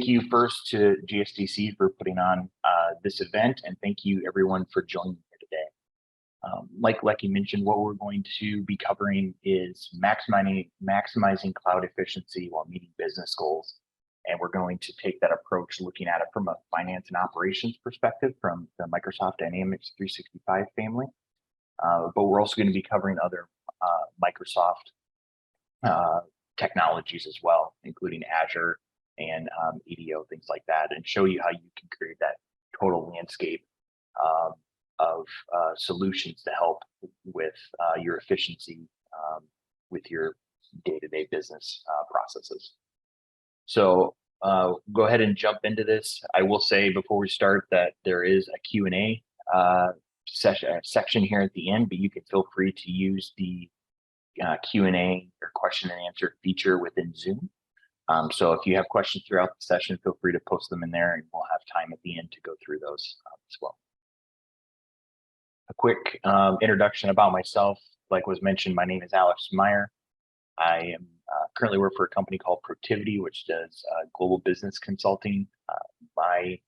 you first to GSDC for putting on this event, and thank you everyone for joining here today. Like Lecky mentioned, what we're going to be covering is maximizing cloud efficiency while meeting business goals. And we're going to take that approach looking at it from a finance and operations perspective from the Microsoft Dynamics 365 family. But we're also going to be covering other Microsoft technologies as well, including Azure and EDO, things like that, and show you how you can create that total landscape of solutions to help with your efficiency with your day-to-day business processes. So go ahead and jump into this. I will say before we start that there is a Q&A section here at the end, but you can feel free to use the Q&A or question and answer feature within Zoom. So if you have questions throughout the session, feel free to post them in there and we'll have time at the end to go through those as well. A quick introduction about myself. Like was mentioned, my name is Alex Meyer. I am currently work for a company called Protiviti, which does global business consulting. My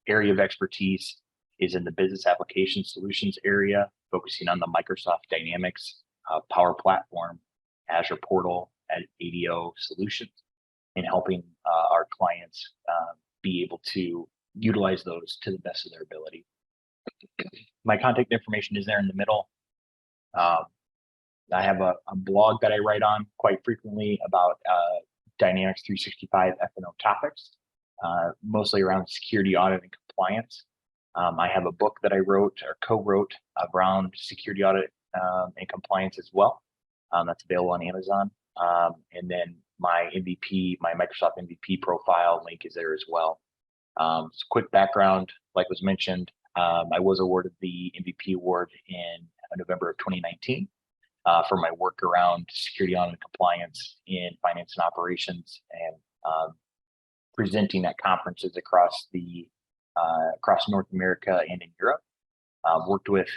area of expertise is in the business application solutions area, focusing on the Microsoft Dynamics Power Platform, Azure Portal, and ADO solutions, and helping our clients be able to utilize those to the best of their ability. My contact information is there in the middle. I have a blog that I write on quite frequently about Dynamics 365 F&O topics, mostly around security, audit, and compliance. I have a book that I wrote or co-wrote around security, audit, and compliance as well. That's available on Amazon. And then my MVP, my Microsoft MVP profile link is there as well. So quick background, like was mentioned, I was awarded the MVP award in November of 2019 for my work around security, audit, and compliance in finance and operations, and presenting at conferences across North America and in Europe. Worked with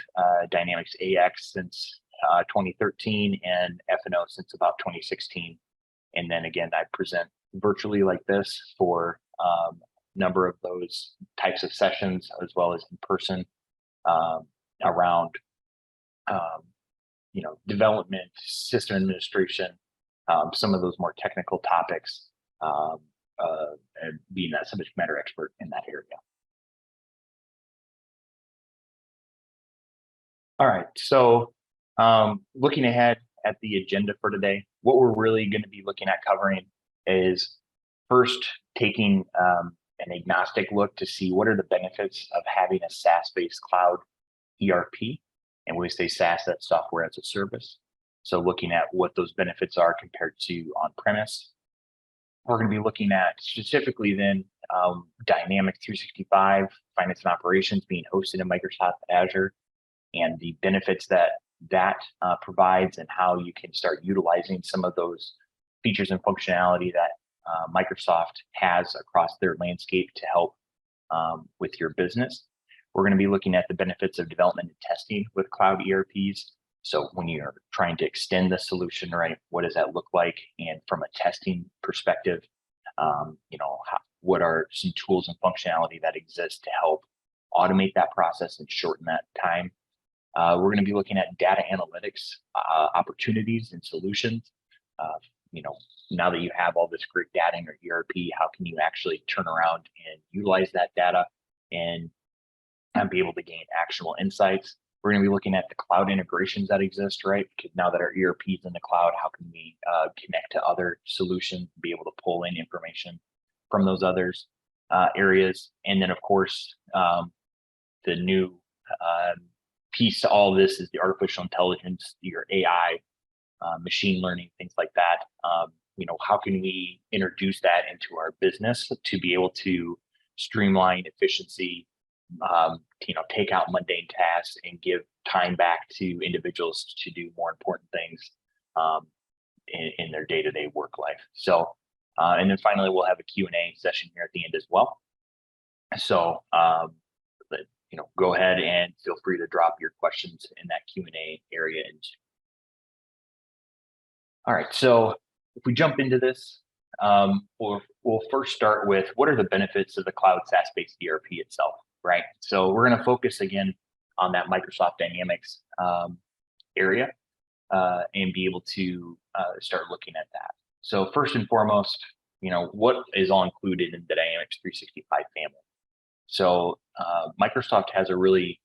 Dynamics AX since 2013 and F&O since about 2016. And then again, I present virtually like this for a number of those types of sessions, as well as in person around development, system administration, some of those more technical topics, and being that subject matter expert in that area. All right, so looking ahead at the agenda for today, what we're really going to be looking at covering is first taking an agnostic look to see what are the benefits of having a SaaS-based cloud ERP. And when we say SaaS, that's software as a service. So looking at what those benefits are compared to on-premise. We're going to be looking at specifically then Dynamics 365 Finance and Operations being hosted in Microsoft Azure, and the benefits that provides and how you can start utilizing some of those features and functionality that Microsoft has across their landscape to help with your business. We're going to be looking at the benefits of development and testing with cloud ERPs. So when you're trying to extend the solution, right, what does that look like? And from a testing perspective, what are some tools and functionality that exist to help automate that process and shorten that time? We're going to be looking at data analytics opportunities and solutions. Now that you have all this great data in your ERP, how can you actually turn around and utilize that data and be able to gain actionable insights? We're going to be looking at the cloud integrations that exist, right? Because now that our ERP is in the cloud, how can we connect to other solutions, be able to pull in information from those others areas? And then, of course, the new piece to all of this is the artificial intelligence, your AI, machine learning, things like that. How can we introduce that into our business to be able to streamline efficiency, take out mundane tasks and give time back to individuals to do more important things in their day-to-day work life. So, and then finally, we'll have a Q&A session here at the end as well. So, go ahead and feel free to drop your questions in that Q&A area. All right, so if we jump into this, we'll first start with what are the benefits of the cloud SaaS-based ERP itself, right? So we're going to focus again on that Microsoft Dynamics area and be able to start looking at that. So first and foremost, what is all included in the Dynamics 365 family? So Microsoft has a really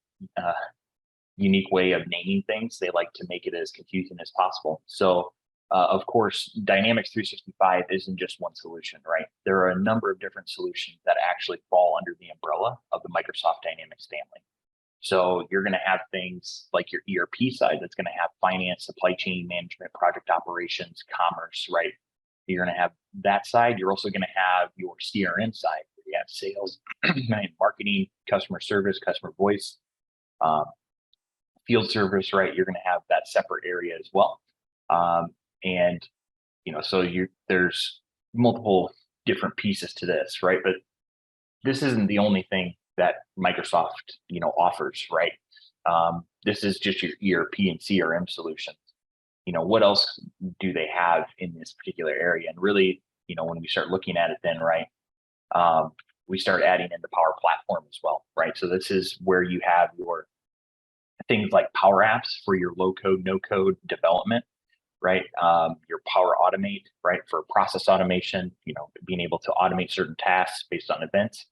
unique way of naming things. They like to make it as confusing as possible. So of course, Dynamics 365 isn't just one solution, right? There are a number of different solutions that actually fall under the umbrella of the Microsoft Dynamics family. So you're going to have things like your ERP side that's going to have finance, supply chain management, project operations, commerce, right? You're going to have that side. You're also going to have your CRM side, where you have sales, marketing, customer service, customer voice, field service, right? You're going to have that separate area as well. So there's multiple different pieces to this, right? But this isn't the only thing that Microsoft, offers, right? This is just your ERP and CRM solutions. What else do they have in this particular area? And really, when we start looking at it then, right, we start adding in the Power Platform as well, right? So this is where you have your things like Power Apps for your low code, no code development, right? Your Power Automate, right, for process automation, being able to automate certain tasks based on events.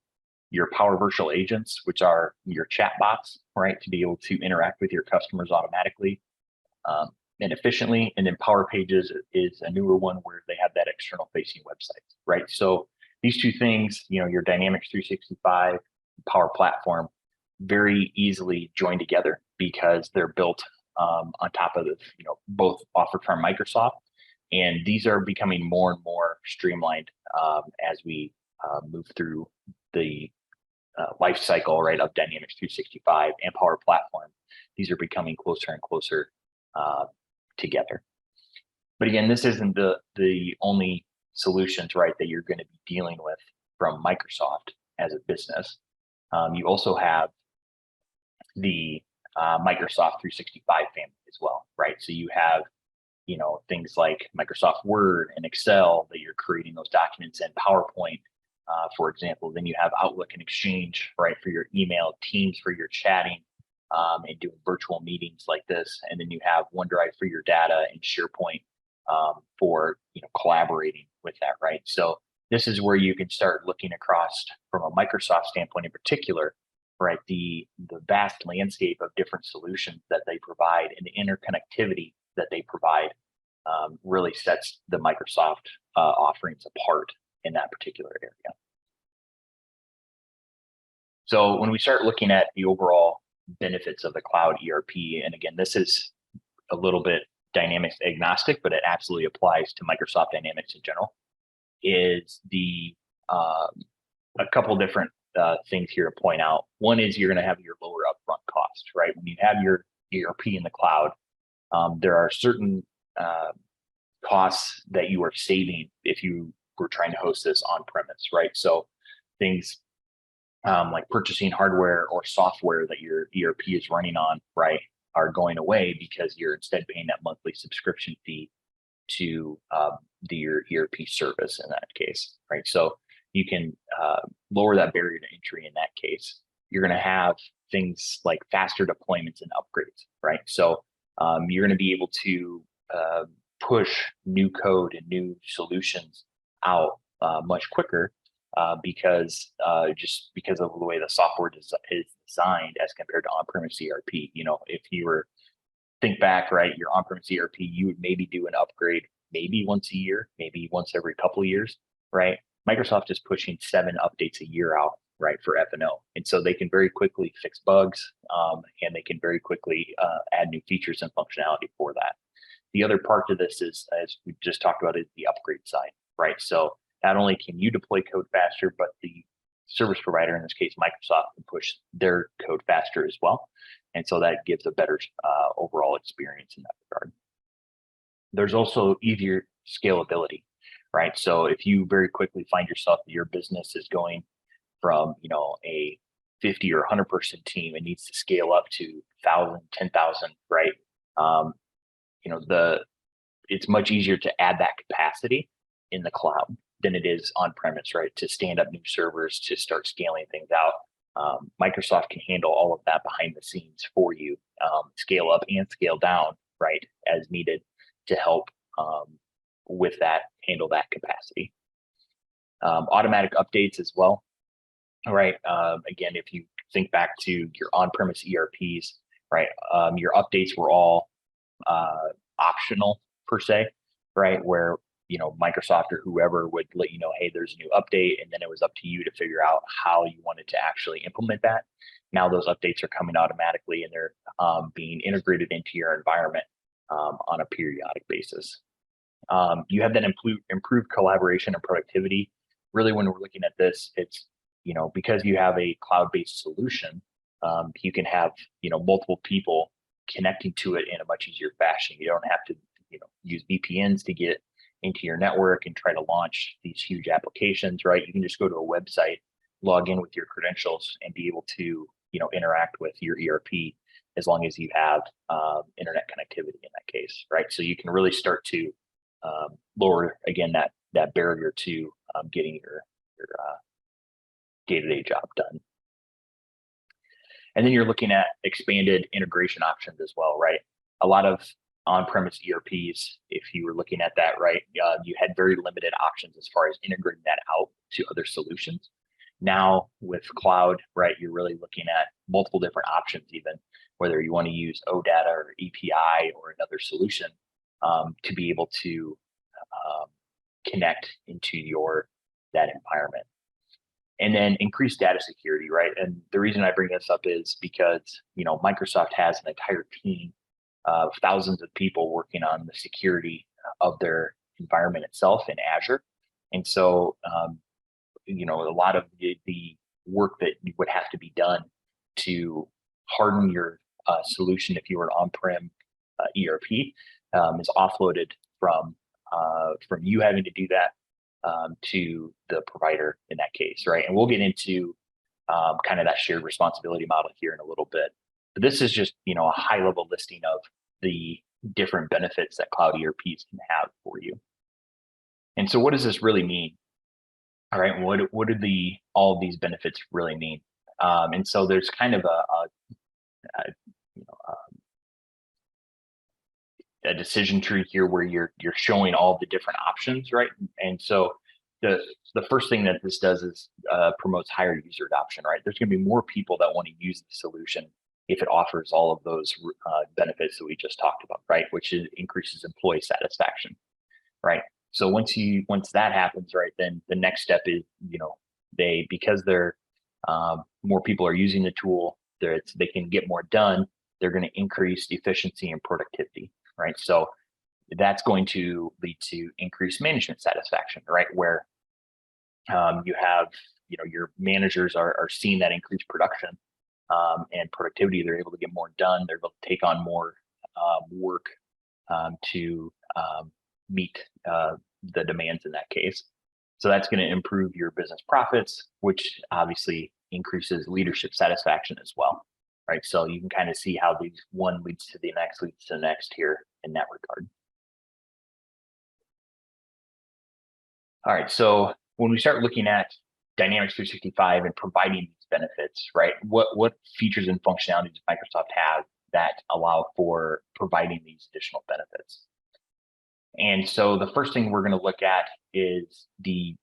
Your Power Virtual Agents, which are your chat bots, right, to be able to interact with your customers automatically and efficiently. And then Power Pages is a newer one where they have that external facing website, right? So these two things, your Dynamics 365 Power Platform, very easily join together because they're built on top of both offered from Microsoft, and these are becoming more and more streamlined as we move through the life cycle, right, of Dynamics 365 and Power Platform. These are becoming closer and closer together. But again, this isn't the only solutions, right, that you're going to be dealing with from Microsoft as a business. You also have the Microsoft 365 family as well, right? So you have, things like Microsoft Word and Excel that you're creating those documents in, PowerPoint, for example. Then you have Outlook and Exchange, right, for your email, Teams for your chatting, and doing virtual meetings like this. And then you have OneDrive for your data and SharePoint for collaborating with that, right? So this is where you can start looking across from a Microsoft standpoint in particular, right? The vast landscape of different solutions that they provide and the interconnectivity that they provide really sets the Microsoft offerings apart in that particular area. So when we start looking at the overall benefits of the cloud ERP, and again, this is a little bit Dynamics agnostic, but it absolutely applies to Microsoft Dynamics in general, is a couple different things here to point out. One is you're going to have your lower upfront cost, right? When you have your ERP in the cloud, there are certain costs that you are saving if you were trying to host this on premise, right? So things like purchasing hardware or software that your ERP is running on, right, are going away because you're instead paying that monthly subscription fee to your ERP service in that case, right? So you can lower that barrier to entry in that case. You're going to have things like faster deployments and upgrades, right? So you're going to be able to push new code and new solutions out much quicker because of the way the software is designed as compared to on-premise ERP. If you were think back, right, your on-premise ERP, you would maybe do an upgrade maybe once a year, maybe once every couple of years, right? Microsoft is pushing 7 updates a year out, right, for F&O. And so they can very quickly fix bugs and they can very quickly add new features and functionality for that. The other part to this is, as we just talked about, is the upgrade side, right? So not only can you deploy code faster, but the service provider, in this case, Microsoft, can push their code faster as well. And so that gives a better overall experience in that regard. There's also easier scalability, right? So if you very quickly find yourself that your business is going from, a 50 or 100 person team and needs to scale up to 1,000, 10,000, right? It's much easier to add that capacity in the cloud, than it is on-premise, right? To stand up new servers, to start scaling things out. Microsoft can handle all of that behind the scenes for you, scale up and scale down, right, as needed to help with that, handle that capacity. Automatic updates as well, right? Again, if you think back to your on-premise ERPs, right, your updates were all optional per se, right? Where, you know, Microsoft or whoever would let you know, hey, there's a new update, and then it was up to you to figure out how you wanted to actually implement that. Now those updates are coming automatically, and they're being integrated into your environment on a periodic basis. You have that improved collaboration and productivity. Really, when we're looking at this, it's, you know, because you have a cloud-based solution, you can have, you know, multiple people connecting to it in a much easier fashion. You don't have to, you know, use VPNs to get into your network and try to launch these huge applications, right? You can just go to a website, log in with your credentials, and be able to, you know, interact with your ERP as long as you have internet connectivity in that case, right? So you can really start to lower, again, that barrier to getting your day-to-day job done. And then you're looking at expanded integration options as well, right? A lot of on-premise ERPs, if you were looking at that, right, you had very limited options as far as integrating that out to other solutions. Now with cloud, right, you're really looking at multiple different options, even whether you want to use OData or API or another solution to be able to connect into that environment. And then increased data security, right? And the reason I bring this up is because, you know, Microsoft has an entire team of thousands of people working on the security of their environment itself in Azure. And so, you know, a lot of the work that would have to be done to harden your solution if you were an on-prem ERP is offloaded from you having to do that to the provider in that case, right? And we'll get into kind of that shared responsibility model here in a little bit. But this is just, you know, a high-level listing of the different benefits that cloud ERPs can have for you. And so what does this really mean? All right, what do all of these benefits really mean? And so there's kind of a decision tree here where you're showing all the different options, right? And so the first thing that this does is promotes higher user adoption, right? There's going to be more people that want to use the solution if it offers all of those benefits that we just talked about, right? Which increases employee satisfaction, right? So once that happens, right, then the next step is, you know, because more people are using the tool, they can get more done. They're going to increase efficiency and productivity, right? So that's going to lead to increased management satisfaction, right? Where you have, you know, your managers are seeing that increased production and productivity. They're able to get more done. They're able to take on more work to meet the demands in that case. So that's going to improve your business profits, which obviously increases leadership satisfaction as well, right? So you can kind of see how one leads to the next here in that regard. All right, so when we start looking at Dynamics 365 and providing these benefits, right, what features and functionality does Microsoft have that allow for providing these additional benefits? And so the first thing we're going to look at is the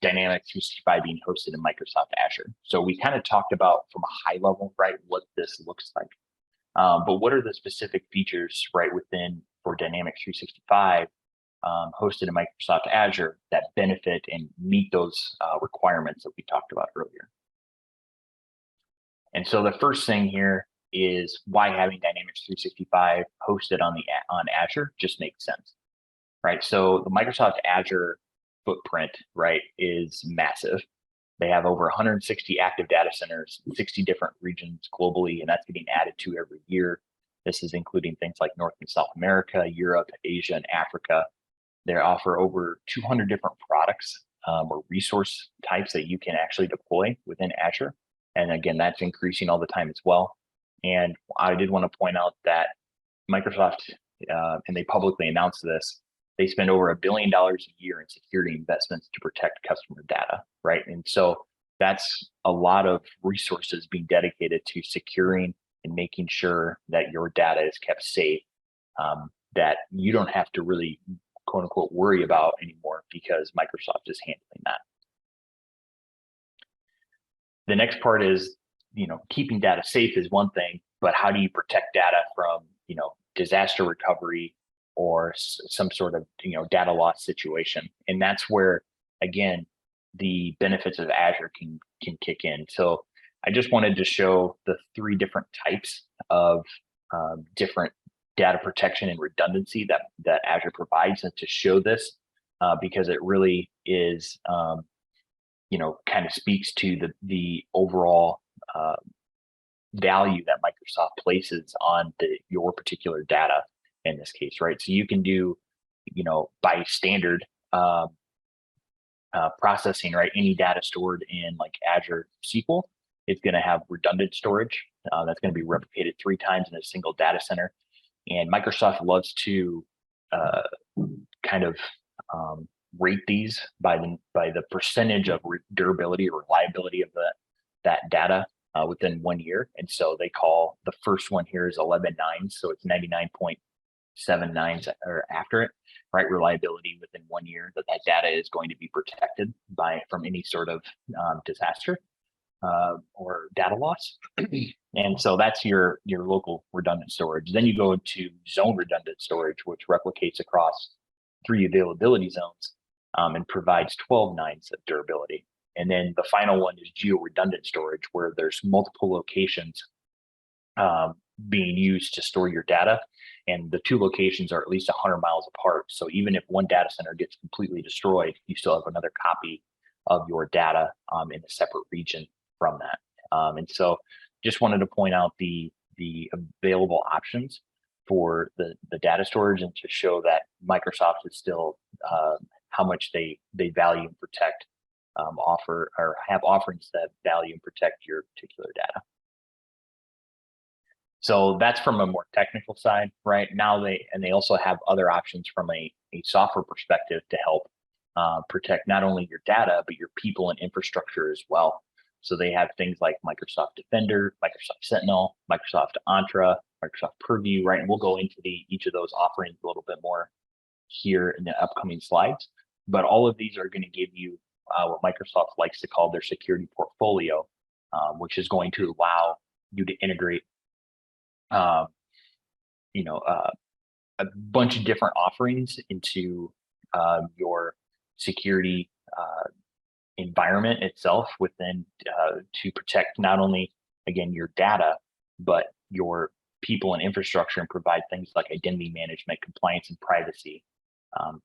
Dynamics 365 being hosted in Microsoft Azure. So we kind of talked about from a high level, right, what this looks like. But what are the specific features, right, for Dynamics 365 hosted in Microsoft Azure that benefit and meet those requirements that we talked about earlier? And so the first thing here is why having Dynamics 365 hosted on Azure just makes sense, right? So the Microsoft Azure footprint, right, is massive. They have over 160 active data centers in 60 different regions globally, and that's getting added to every year. This is including things like North and South America, Europe, Asia, and Africa. They offer over 200 different products or resource types that you can actually deploy within Azure. And again, that's increasing all the time as well. And I did want to point out that Microsoft, and they publicly announced this, they spend over $1 billion a year in security investments to protect customer data, right? And so that's a lot of resources being dedicated to securing and making sure that your data is kept safe, that you don't have to really, quote unquote, worry about anymore because Microsoft is handling that. The next part is, keeping data safe is one thing, but how do you protect data from, disaster recovery or some sort of, data loss situation? And that's where, again, the benefits of Azure can kick in. So I just wanted to show the 3 different types of different data protection and redundancy that Azure provides, and to show this because it really is, kind of speaks to the overall value that Microsoft places on your particular data in this case, right? So you can do, by standard processing, right? Any data stored in like Azure SQL, it's going to have redundant storage that's going to be replicated 3 times in a single data center. And Microsoft loves to kind of rate these by the percentage of durability or reliability of that data within 1 year. And so they call the first one here is 11 nines, so it's 99.79 or after it, right? Reliability within 1 year that data is going to be protected from any sort of disaster or data loss. And so that's your local redundant storage. Then you go to zone redundant storage, which replicates across 3 availability zones and provides 12 nines of durability. And then the final one is geo-redundant storage, where there's multiple locations being used to store your data. And the 2 locations are at least 100 miles apart. So even if one data center gets completely destroyed, you still have another copy of your data in a separate region from that. And so just wanted to point out the available options for the data storage, and to show that Microsoft is still how much they value and protect, offer or have offerings that value and protect your particular data. So that's from a more technical side, right? Now they also have other options from a software perspective to help protect not only your data, but your people and infrastructure as well. So they have things like Microsoft Defender, Microsoft Sentinel, Microsoft Entra, Microsoft PRView, right? And we'll go into each of those offerings a little bit more here in the upcoming slides. But all of these are going to give you what Microsoft likes to call their security portfolio, which is going to allow you to integrate, a bunch of different offerings into your security environment itself within to protect not only, again, your data, but your people and infrastructure, and provide things like identity management, compliance, and privacy,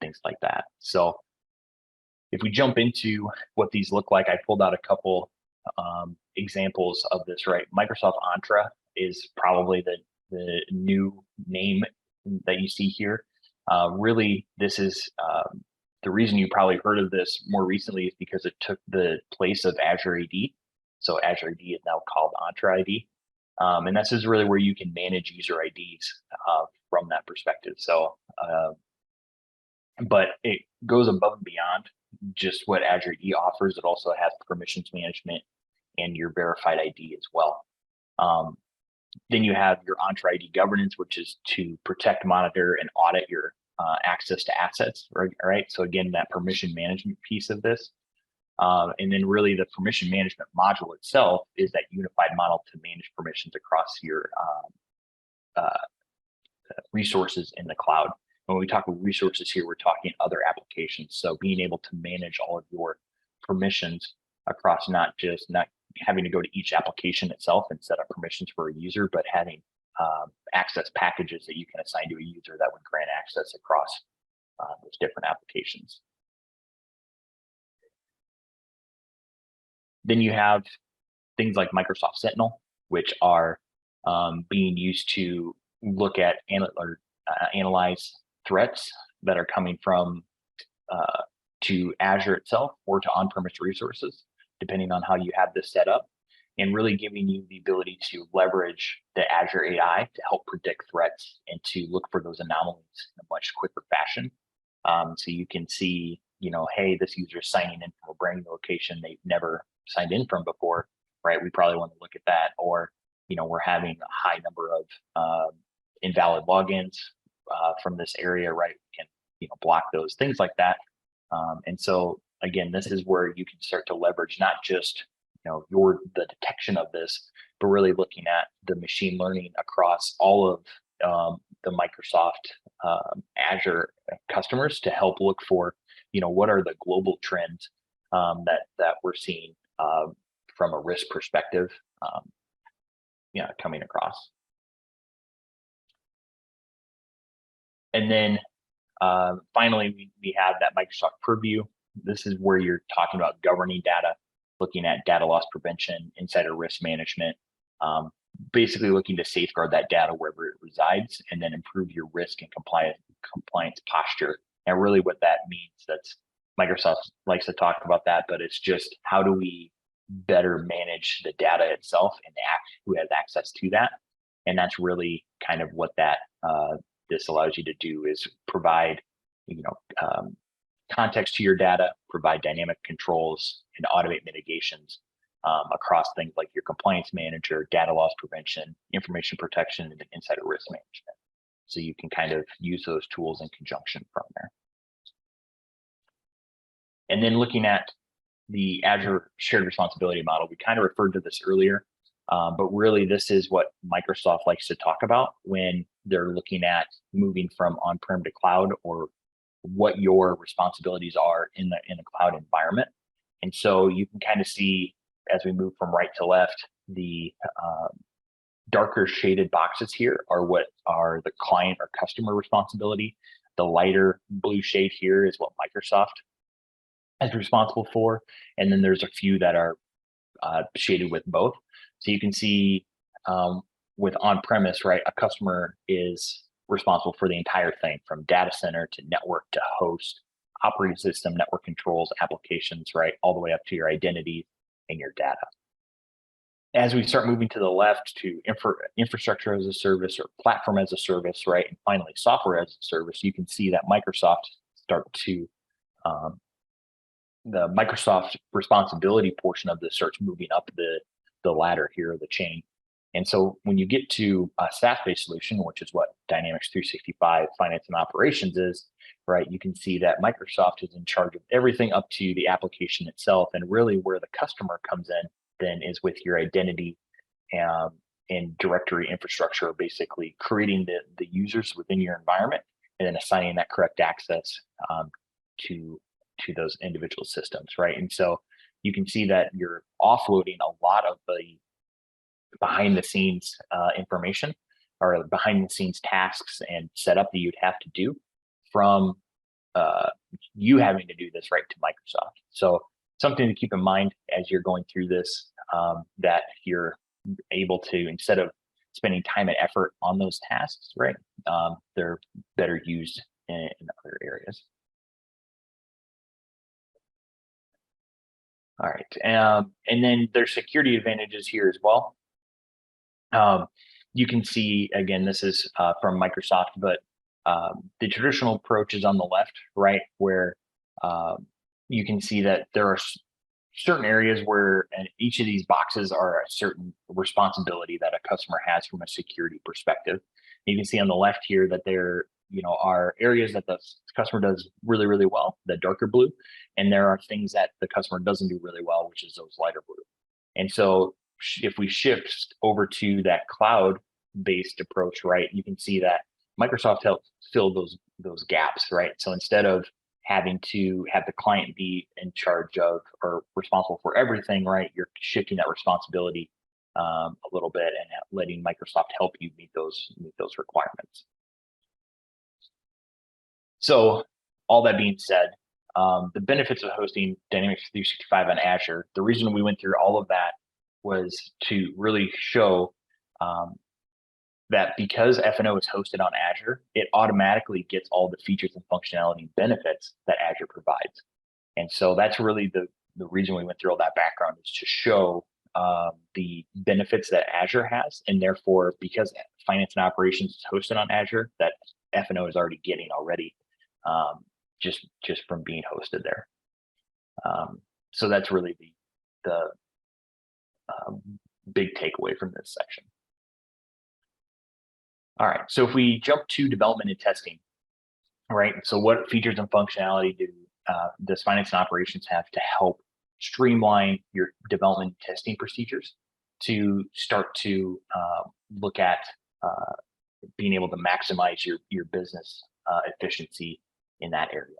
things like that. So if we jump into what these look like, I pulled out a couple examples of this, right? Microsoft Entra is probably the new name that you see here. Really, this is the reason you probably heard of this more recently is because it took the place of Azure AD. So Azure AD is now called Entra ID. And this is really where you can manage user IDs from that perspective. So, but it goes above and beyond just what Azure AD offers. It also has permissions management and your verified ID as well. Then you have your Entra ID governance, which is to protect, monitor, and audit your access to assets, right? So again, that permission management piece of this. And then really the permission management module itself is that unified model to manage permissions across your resources in the cloud. When we talk about resources here, we're talking other applications. So being able to manage all of your permissions across not having to go to each application itself and set up permissions for a user, but having access packages that you can assign to a user that would grant access across those different applications. Then you have things like Microsoft Sentinel, which are being used to look at analyze threats that are coming from to Azure itself or to on-premise resources, depending on how you have this set up, and really giving you the ability to leverage the Azure AI to help predict threats and to look for those anomalies in a much quicker fashion. So you can see, hey, this user is signing in from a brand new location they've never signed in from before, right? We probably want to look at that. Or, we're having a high number of invalid logins from this area, right? We can, block those, things like that. And so again, this is where you can start to leverage not just the detection of this, but really looking at the machine learning across all of the Microsoft Azure customers to help look for what are the global trends that we're seeing from a risk perspective, coming across. And then finally, we have that Microsoft PRView. This is where you're talking about governing data, looking at data loss prevention, insider risk management, basically looking to safeguard that data wherever it resides, and then improve your risk and compliance posture. And really what that means, that's Microsoft likes to talk about that, but it's just how do we better manage the data itself and who has access to that. And that's really kind of what that this allows you to do, is provide context to your data, provide dynamic controls, and automate mitigations across things like your compliance manager, data loss prevention, information protection, and insider risk management. So you can kind of use those tools in conjunction from there. And then looking at the Azure shared responsibility model, we kind of referred to this earlier, but really this is what Microsoft likes to talk about when they're looking at moving from on-prem to cloud, or what your responsibilities are in a cloud environment. And so you can kind of see, as we move from right to left, the darker shaded boxes here are what are the client or customer responsibility. The lighter blue shade here is what Microsoft is responsible for. And then there's a few that are shaded with both. So you can see with on-premise, right, a customer is responsible for the entire thing, from data center to network to host, operating system, network controls, applications, right, all the way up to your identity and your data. As we start moving to the left to infrastructure as a service or platform as a service, right, and finally software as a service, you can see that Microsoft start to the Microsoft responsibility portion of this starts moving up the ladder here, the chain. And so when you get to a SaaS-based solution, which is what Dynamics 365 Finance and Operations is, right, you can see that Microsoft is in charge of everything up to the application itself. And really where the customer comes in then is with your identity and directory infrastructure, basically creating the users within your environment and then assigning that correct access to those individual systems, right? And so you can see that you're offloading a lot of the behind the scenes information, or behind the scenes tasks and setup that you'd have to do from you having to do this right to Microsoft. So something to keep in mind as you're going through this, that you're able to, instead of spending time and effort on those tasks, right, they're better used in other areas. All right, and then there's security advantages here as well. You can see, again, this is from Microsoft, but the traditional approach is on the left, right, where you can see that there are certain areas where each of these boxes are a certain responsibility that a customer has from a security perspective. You can see on the left here that there are areas that the customer does really, really well, the darker blue, and there are things that the customer doesn't do really well, which is those lighter blue. And so if we shift over to that cloud-based approach, right, you can see that Microsoft helps fill those gaps, right? So instead of having to have the client be in charge of or responsible for everything, right, you're shifting that responsibility a little bit and letting Microsoft help you meet those requirements. So all that being said, the benefits of hosting Dynamics 365 on Azure, the reason we went through all of that was to really show that because F&O is hosted on Azure, it automatically gets all the features and functionality and benefits that Azure provides. And so that's really the reason we went through all that background, is to show the benefits that Azure has, and therefore, because finance and operations is hosted on Azure, that F&O is already getting already just from being hosted there. So that's really the big takeaway from this section. All right, so if we jump to development and testing, right? So what features and functionality does finance and operations have to help streamline your development and testing procedures to start to look at being able to maximize your business efficiency in that area?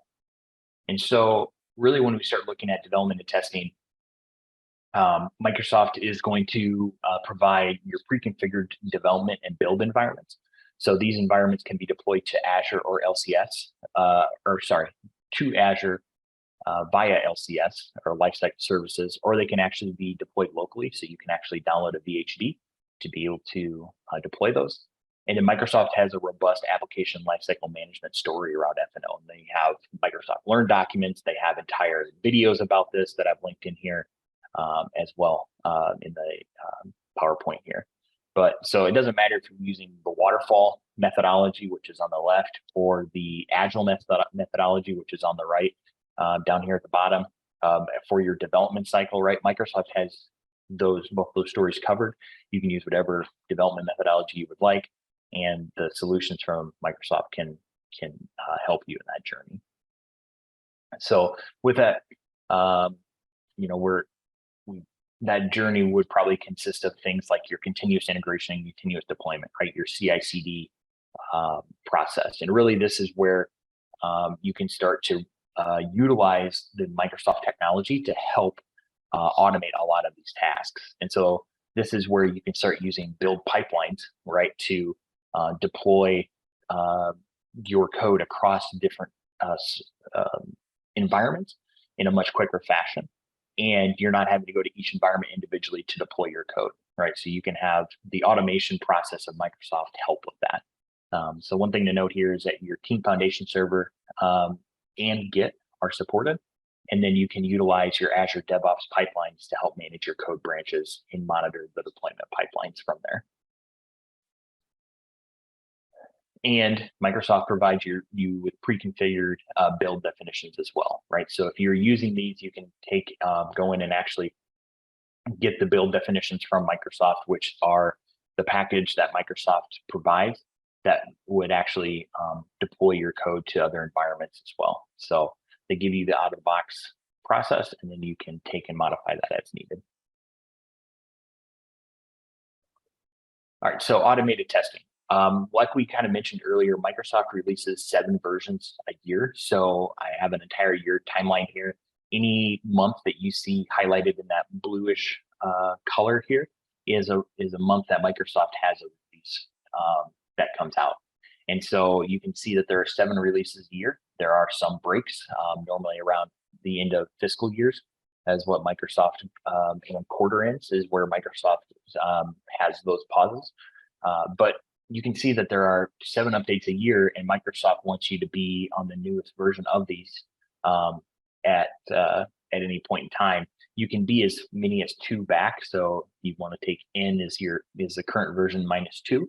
And so really when we start looking at development and testing, Microsoft is going to provide your pre-configured development and build environments. So these environments can be deployed to Azure or LCS, to Azure via LCS or Lifecycle Services, or they can actually be deployed locally. So you can actually download a VHD to be able to deploy those. And then Microsoft has a robust application lifecycle management story around F&O. And they have Microsoft Learn documents. They have entire videos about this that I've linked in here as well in the PowerPoint here. But so it doesn't matter if you're using the waterfall methodology, which is on the left, or the agile methodology, which is on the right, down here at the bottom for your development cycle, right? Microsoft has both those stories covered. You can use whatever development methodology you would like, and the solutions from Microsoft can help you in that journey. So with that, that journey would probably consist of things like your continuous integration and continuous deployment, right? Your CI/CD process. And really this is where you can start to utilize the Microsoft technology to help automate a lot of these tasks. And so this is where you can start using build pipelines, right, to deploy your code across different environments in a much quicker fashion. And you're not having to go to each environment individually to deploy your code, right? So you can have the automation process of Microsoft help with that. So one thing to note here is that your Team Foundation server and Git are supported. And then you can utilize your Azure DevOps pipelines to help manage your code branches and monitor the deployment pipelines from there. And Microsoft provides you with pre-configured build definitions as well, right? So if you're using these, you can go in and actually get the build definitions from Microsoft, which are the package that Microsoft provides that would actually deploy your code to other environments as well. So they give you the out-of-the-box process, and then you can take and modify that as needed. All right, so automated testing. Like we kind of mentioned earlier, Microsoft releases 7 versions a year. So I have an entire year timeline here. Any month that you see highlighted in that bluish color here is a month that Microsoft has a release that comes out. And so you can see that there are 7 releases a year. There are some breaks, normally around the end of fiscal years, as what Microsoft quarter ends is where Microsoft has those pauses. But you can see that there are 7 updates a year, and Microsoft wants you to be on the newest version of these at any point in time. You can be as many as 2 back. So you want to take N as the current version -2,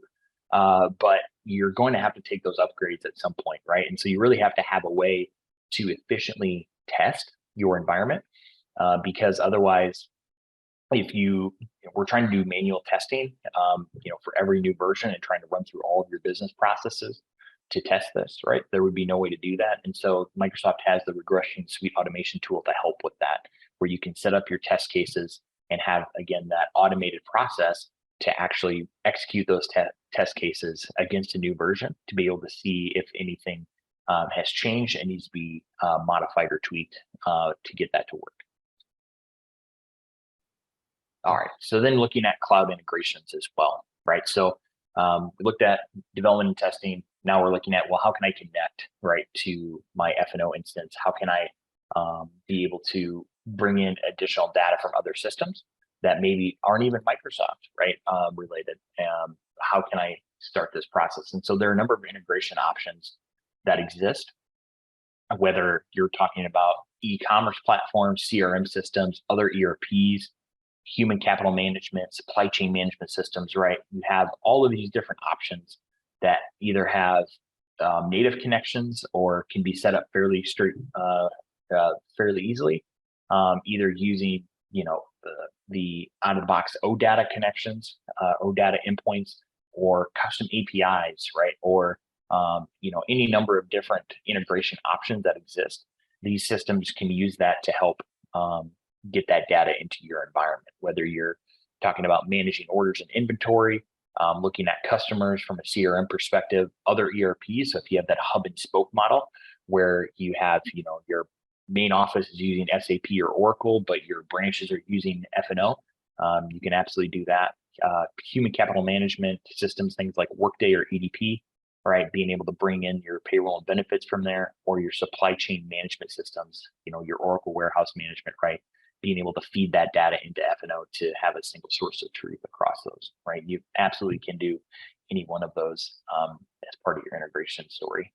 but you're going to have to take those upgrades at some point, right? And so you really have to have a way to efficiently test your environment because otherwise, if we're trying to do manual testing, for every new version and trying to run through all of your business processes to test this, right? There would be no way to do that. And so Microsoft has the regression suite automation tool to help with that, where you can set up your test cases and have, again, that automated process to actually execute those test cases against a new version to be able to see if anything has changed and needs to be modified or tweaked to get that to work. All right, so then looking at cloud integrations as well, right? So we looked at development and testing. Now we're looking at, well, how can I connect, right, to my F&O instance? How can I be able to bring in additional data from other systems that maybe aren't even Microsoft, right, related? How can I start this process? And so there are a number of integration options that exist, whether you're talking about e-commerce platforms, CRM systems, other ERPs, human capital management, supply chain management systems, right? You have all of these different options that either have native connections or can be set up fairly fairly easily, either using, the out-of-the-box OData connections, OData endpoints, or custom APIs, right? Or, any number of different integration options that exist. These systems can use that to help get that data into your environment, whether you're talking about managing orders and inventory, looking at customers from a CRM perspective, other ERPs. So if you have that hub and spoke model where you have, your main office is using SAP or Oracle, but your branches are using F&O, you can absolutely do that. Human capital management systems, things like Workday or EDP, right? Being able to bring in your payroll and benefits from there, or your supply chain management systems, your Oracle warehouse management, right? Being able to feed that data into F&O to have a single source of truth across those, right? You absolutely can do any one of those as part of your integration story.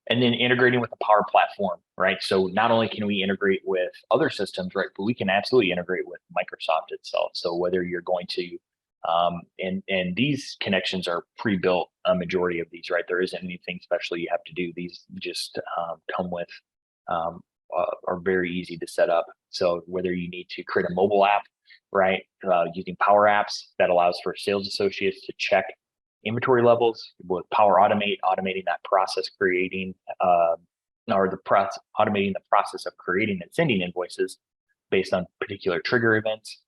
And then integrating with the Power Platform, right? So not only can we integrate with other systems, right, but we can absolutely integrate with Microsoft itself. So whether you're going to, and these connections are pre-built, a majority of these, right? There isn't anything special you have to do. These just come with, are very easy to set up. So whether you need to create a mobile app, right, using Power Apps that allows for sales associates to check inventory levels with Power Automate, automating that process, automating the process of creating and sending invoices based on particular trigger events,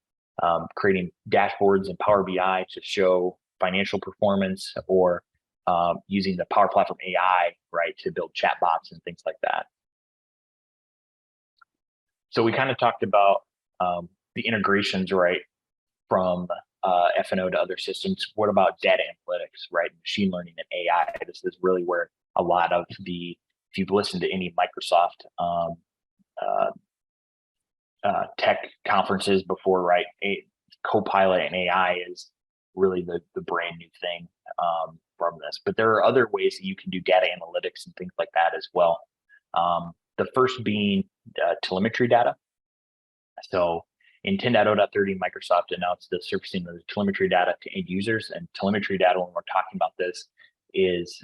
creating dashboards in Power BI to show financial performance, or using the Power Platform AI, right, to build chatbots and things like that. So we kind of talked about the integrations, right, from F&O to other systems. What about data analytics, right? Machine learning and AI. This is really where a lot of if you've listened to any Microsoft tech conferences before, right? CoPilot and AI is really the brand new thing from this. But there are other ways that you can do data analytics and things like that as well. The first being telemetry data. So in 10.0.30, Microsoft announced the surfacing of the telemetry data to end users. And telemetry data, when we're talking about this, is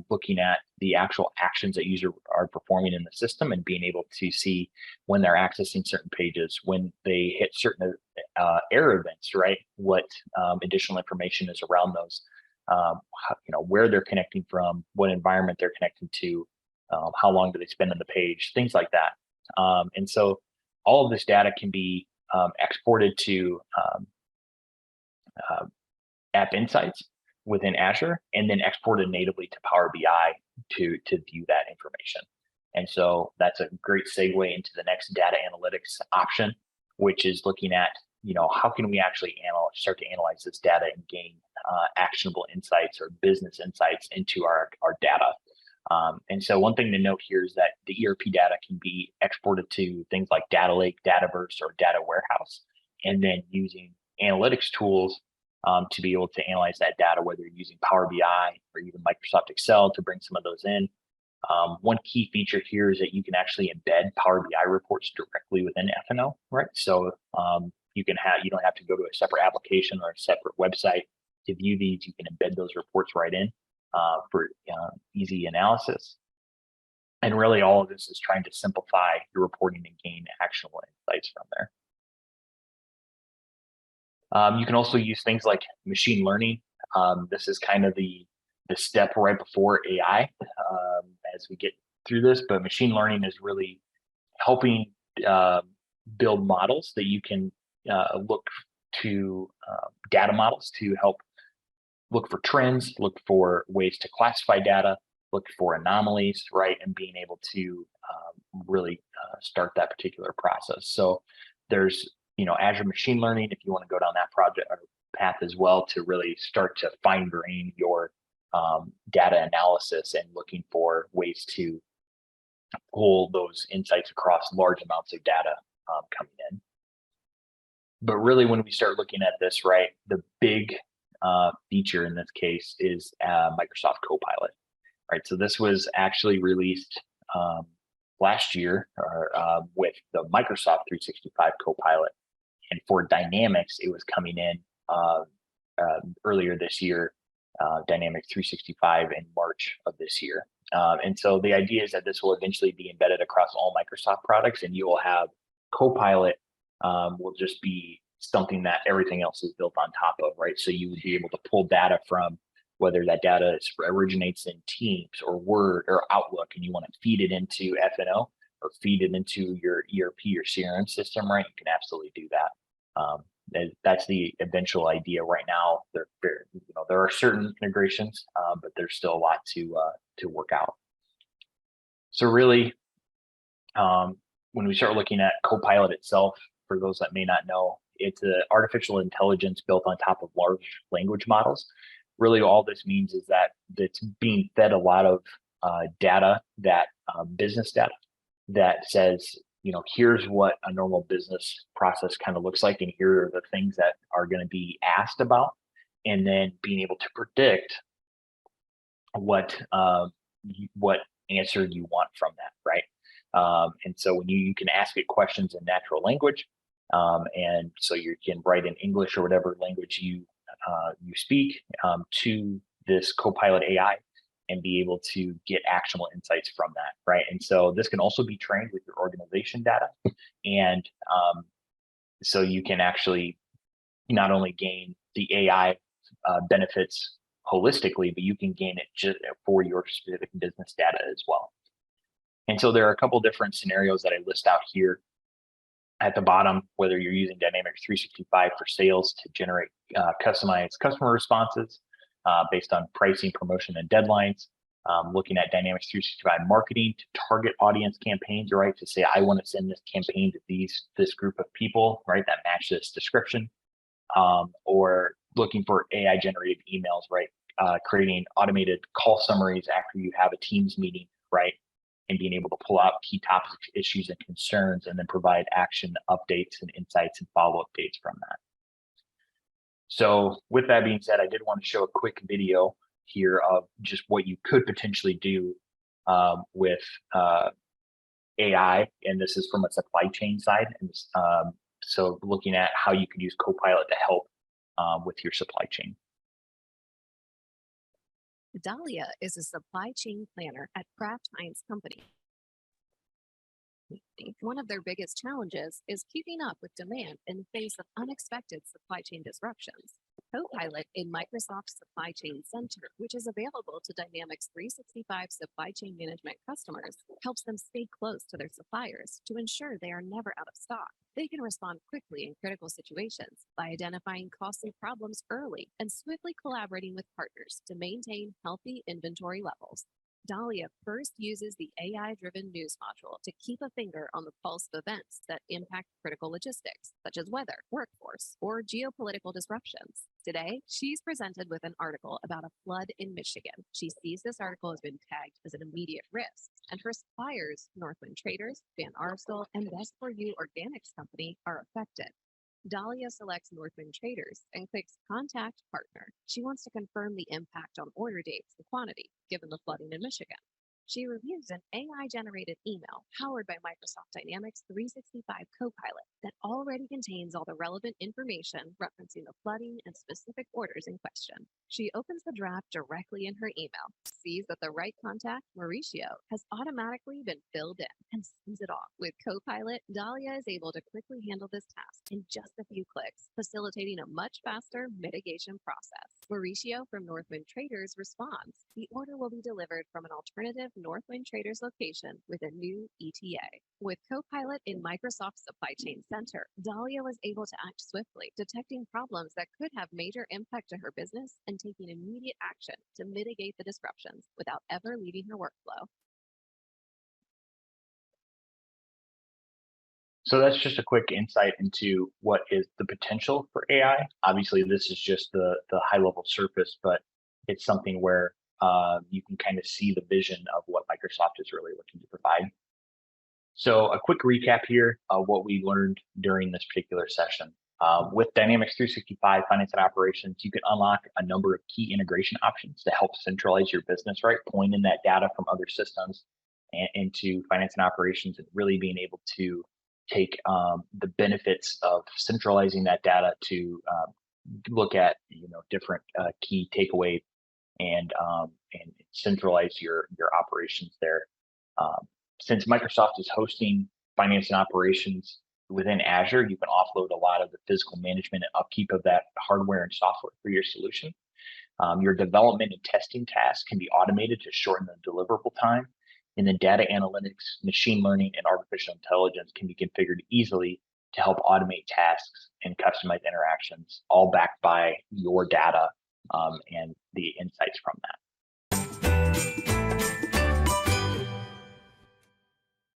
looking at the actual actions that users are performing in the system and being able to see when they're accessing certain pages, when they hit certain error events, right? What additional information is around those, where they're connecting from, what environment they're connecting to, how long do they spend on the page, things like that. And so all of this data can be exported to App Insights within Azure, and then exported natively to Power BI to view that information. And so that's a great segue into the next data analytics option, which is looking at, how can we actually start to analyze this data and gain actionable insights or business insights into our data. And so one thing to note here is that the ERP data can be exported to things like Data Lake, Dataverse, or Data Warehouse, and then using analytics tools to be able to analyze that data, whether you're using Power BI or even Microsoft Excel to bring some of those in. One key feature here is that you can actually embed Power BI reports directly within F&O, right? So you don't have to go to a separate application or a separate website to view these. You can embed those reports right in for easy analysis. And really all of this is trying to simplify your reporting and gain actionable insights from there. You can also use things like machine learning. This is kind of the step right before AI as we get through this, but machine learning is really helping build models that you can look to data models to help look for trends, look for ways to classify data, look for anomalies, right? And being able to really start that particular process. So there's, Azure machine learning, if you want to go down that project or path as well, to really start to fine grain your data analysis and looking for ways to pull those insights across large amounts of data coming in. But really, when we start looking at this, right, the big feature in this case is Microsoft CoPilot, right? So this was actually released last year with the Microsoft 365 CoPilot. And for Dynamics, it was coming in earlier this year Dynamics 365 in March of this year. And so the idea is that this will eventually be embedded across all Microsoft products, and you will have CoPilot will just be something that everything else is built on top of, right? So you would be able to pull data from whether that data originates in Teams or Word or Outlook, and you want to feed it into FNO or feed it into your ERP or CRM system, right? You can absolutely do that. That's the eventual idea right now. There are certain integrations, but there's still a lot to work out. So really, when we start looking at CoPilot itself, for those that may not know, it's an artificial intelligence built on top of large language models. Really, all this means is that it's being fed a lot of data, that business data, that says, here's what a normal business process kind of looks like, and here are the things that are going to be asked about, and then being able to predict what answer you want from that, right? And so when you can ask it questions in natural language, and so you can write in English or whatever language you speak to this CoPilot AI and be able to get actionable insights from that, right? And so this can also be trained with your organization data. And so you can actually not only gain the AI benefits holistically, but you can gain it just for your specific business data as well. And so there are a couple different scenarios that I list out here at the bottom, whether you're using Dynamics 365 for sales to generate customized customer responses based on pricing, promotion, and deadlines. Looking at Dynamics 365 marketing to target audience campaigns, right? To say, I want to send this campaign to this group of people, right? That match this description. Or looking for AI generated emails, right? Creating automated call summaries after you have a Teams meeting, right? And being able to pull out key topics, issues, and concerns, and then provide action updates and insights and follow-up dates from that. So with that being said, I did want to show a quick video here of just what you could potentially do with AI, and this is from a supply chain side. And so looking at how you could use CoPilot to help with your supply chain. Dahlia is a supply chain planner at Kraft Heinz Company. One of their biggest challenges is keeping up with demand in the face of unexpected supply chain disruptions. CoPilot in Microsoft Supply Chain Center, which is available to Dynamics 365 supply chain management customers, helps them stay close to their suppliers to ensure they are never out of stock. They can respond quickly in critical situations by identifying costly problems early and swiftly collaborating with partners to maintain healthy inventory levels. Dahlia first uses the AI-driven news module to keep a finger on the pulse of events that impact critical logistics, such as weather, workforce, or geopolitical disruptions. Today, she's presented with an article about a flood in Michigan. She sees this article has been tagged as an immediate risk, and her suppliers, Northwind Traders, Van Arsdale, and Best4You Organics Company, are affected. Dahlia selects Northwind Traders and clicks Contact Partner. She wants to confirm the impact on order dates and quantity, given the flooding in Michigan. She reviews an AI-generated email powered by Microsoft Dynamics 365 CoPilot that already contains all the relevant information referencing the flooding and specific orders in question. She opens the draft directly in her email, sees that the right contact, Mauricio, has automatically been filled in, and sends it off. With CoPilot, Dahlia is able to quickly handle this task in just a few clicks, facilitating a much faster mitigation process. Mauricio from Northwind Traders responds, the order will be delivered from an alternative Northwind Traders location with a new ETA. With CoPilot in Microsoft Supply Chain Center, Dahlia was able to act swiftly, detecting problems that could have major impact to her business and taking immediate action to mitigate the disruptions without ever leaving her workflow. So that's just a quick insight into what is the potential for AI. Obviously, this is just the high level surface, but it's something where you can kind of see the vision of what Microsoft is really looking to provide. So a quick recap here of what we learned during this particular session. With Dynamics 365 Finance and Operations, you can unlock a number of key integration options to help centralize your business, right? Pulling in that data from other systems and into Finance and Operations, and really being able to take the benefits of centralizing that data to look at different key takeaway and centralize your operations there. Since Microsoft is hosting finance and operations within Azure, you can offload a lot of the physical management and upkeep of that hardware and software for your solution. Your development and testing tasks can be automated to shorten the deliverable time. And then data analytics, machine learning, and artificial intelligence can be configured easily to help automate tasks and customize interactions, all backed by your data and the insights from that.